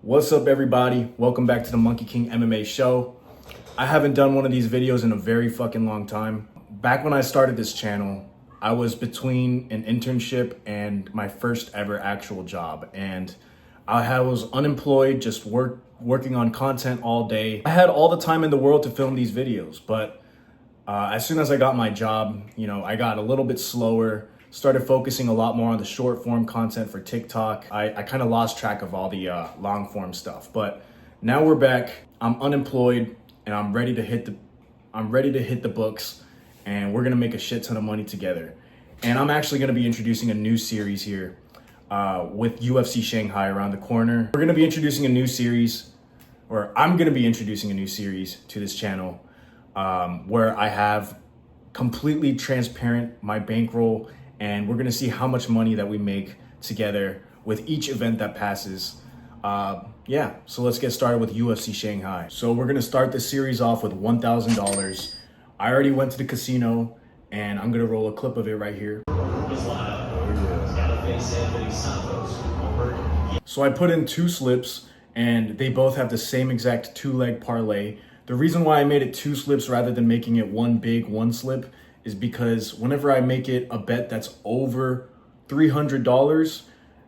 What's up, everybody? Welcome back to the Monkey King MMA show. I haven't done one of these videos in a very fucking long time. Back when I started this channel, I was between an internship and my first ever actual job. And I was unemployed, just working on content all day. I had all the time in the world to film these videos, but as soon as I got my job, I got a little bit slower, started focusing a lot more on the short form content for TikTok. I kind of lost track of all the long form stuff, but now we're back. I'm unemployed and I'm ready to hit the books, and we're gonna make a shit ton of money together. And I'm actually gonna be introducing a new series here with UFC Shanghai around the corner. We're gonna be introducing a new series, or I'm gonna be introducing a new series to this channel where I have completely transparent my bankroll, and we're gonna see how much money that we make together with each event that passes. So let's get started with UFC Shanghai. So we're gonna start this series off with $1,000. I already went to the casino, and I'm gonna roll a clip of it right here. So I put in 2 slips, and they both have the same exact 2-leg parlay. The reason why I made it 2 slips rather than making it one big 1 slip is because whenever I make it a bet that's over $300,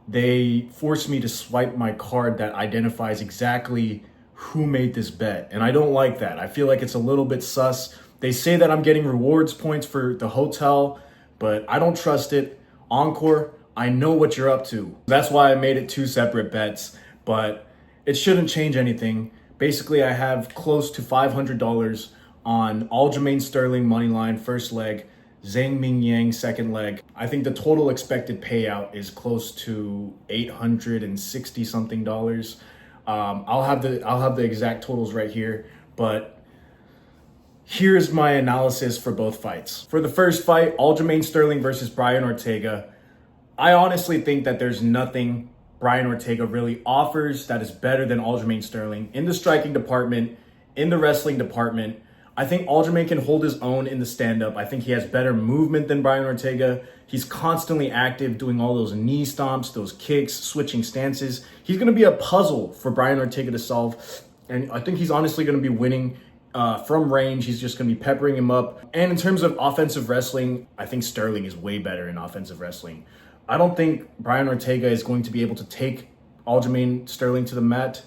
they force me to swipe my card that identifies exactly who made this bet. And I don't like that. I feel like it's a little bit sus. They say that I'm getting rewards points for the hotel, but I don't trust it. Encore, I know what you're up to. That's why I made it 2 separate bets, but it shouldn't change anything. Basically, I have close to $500 on Aljamain Sterling money line first leg, Zhang Mingyang second leg. I think the total expected payout is close to $860 something dollars. I'll have the exact totals right here, but here's my analysis for both fights. For the first fight, Aljamain Sterling versus Brian Ortega, I honestly think that there's nothing Brian Ortega really offers that is better than Aljamain Sterling in the striking department, in the wrestling department. I think Aljamain can hold his own in the stand-up. I think he has better movement than Brian Ortega. He's constantly active, doing all those knee stomps, those kicks, switching stances. He's going to be a puzzle for Brian Ortega to solve, and I think he's honestly going to be winning from range. He's just going to be peppering him up. And in terms of offensive wrestling, I think Sterling is way better in offensive wrestling. I don't think Brian Ortega is going to be able to take Aljamain Sterling to the mat.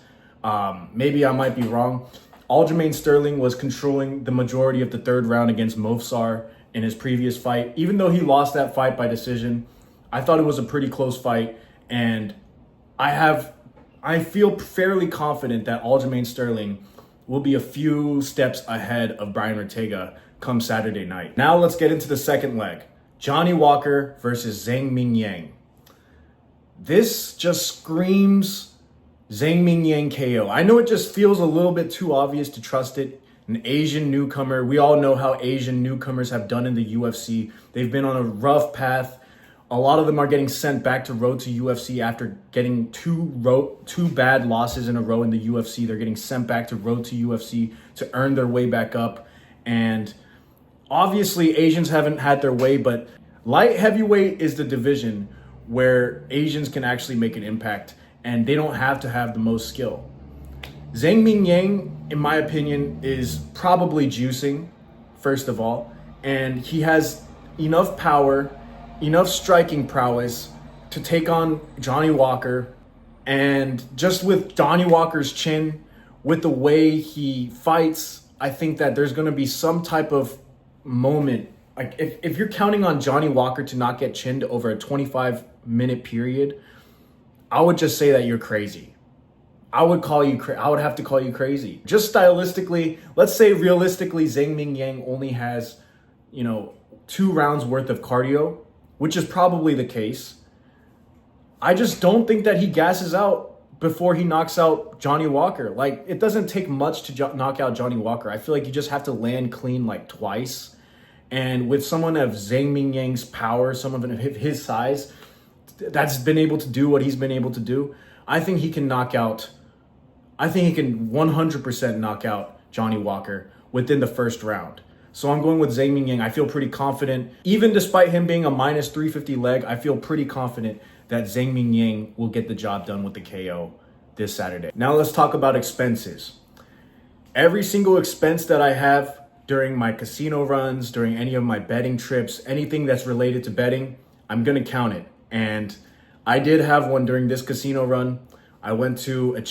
Maybe I might be wrong. Aljamain Sterling was controlling the majority of the 3rd round against Movsar in his previous fight. Even though he lost that fight by decision, I thought it was a pretty close fight. And I feel fairly confident that Aljamain Sterling will be a few steps ahead of Brian Ortega come Saturday night. Now let's get into the second leg. Johnny Walker versus Zhang Mingyang. This just screams Zhang Mingyang KO. I know it just feels a little bit too obvious to trust it. An Asian newcomer. We all know how Asian newcomers have done in the UFC. They've been on a rough path. A lot of them are getting sent back to Road to UFC after getting two bad losses in a row in the UFC. They're getting sent back to Road to UFC to earn their way back up. And obviously, Asians haven't had their way, but light heavyweight is the division where Asians can actually make an impact, and they don't have to have the most skill. Zhang Mingyang, in my opinion, is probably juicing, first of all, and he has enough power, enough striking prowess to take on Johnny Walker. And just with Johnny Walker's chin, with the way he fights, I think that there's going to be some type of moment. Like if you're counting on Johnny Walker to not get chinned over a 25-minute period, I would just say that you're crazy. I would have to call you crazy. Just stylistically, let's say realistically, Zhang Mingyang only has, 2 rounds worth of cardio, which is probably the case. I just don't think that he gasses out before he knocks out Johnny Walker. Like, it doesn't take much to knock out Johnny Walker. I feel like you just have to land clean like twice. And with someone of Zhang Mingyang's power, someone of his size, that's been able to do what he's been able to do, I think he can 100% knock out Johnny Walker within the first round. So I'm going with Zhang Mingyang. I feel pretty confident. Even despite him being a minus 350 leg, I feel pretty confident that Zhang Mingyang will get the job done with the KO this Saturday. Now let's talk about expenses. Every single expense that I have during my casino runs, during any of my betting trips, anything that's related to betting, I'm gonna count it. And I did have one during this casino run. I went to eat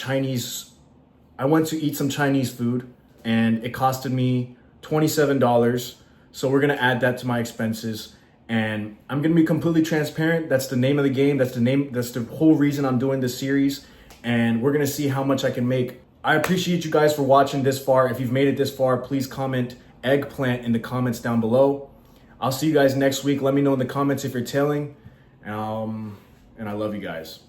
some Chinese food and it costed me $27. So we're gonna add that to my expenses. And I'm gonna be completely transparent. That's the name of the game. That's the whole reason I'm doing this series. And we're gonna see how much I can make. I appreciate you guys for watching this far. If you've made it this far, please comment eggplant in the comments down below. I'll see you guys next week. Let me know in the comments if you're tailing. And I love you guys.